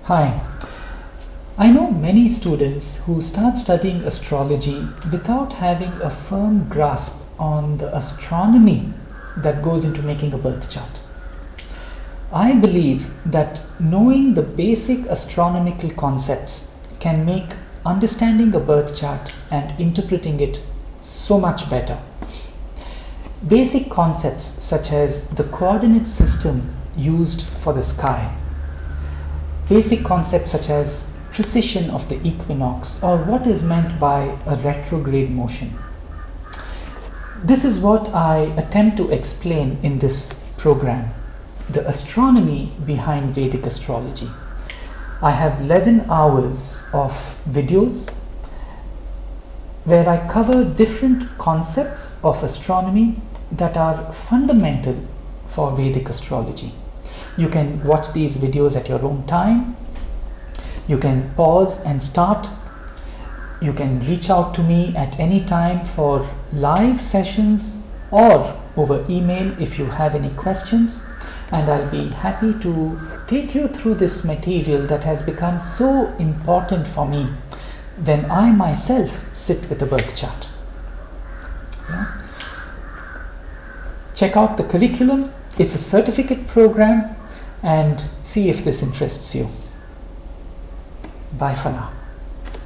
Hi. I know many students who start studying astrology without having a firm grasp on the astronomy that goes into making a birth chart. I believe that knowing the basic astronomical concepts can make understanding a birth chart and interpreting it so much better. Basic concepts such as the coordinate system used for the sky, basic concepts such as precession of the equinox or what is meant by a retrograde motion. This is what I attempt to explain in this program, the astronomy behind Vedic astrology. I have 11 hours of videos where I cover different concepts of astronomy that are fundamental for Vedic astrology. You can watch these videos at your own time. You can pause and start. You can reach out to me at any time for live sessions or over email if you have any questions, and I'll be happy to take you through this material that has become so important for me when I myself sit with a birth chart. Yeah. Check out the curriculum. It's a certificate program, and see if this interests you. Bye for now.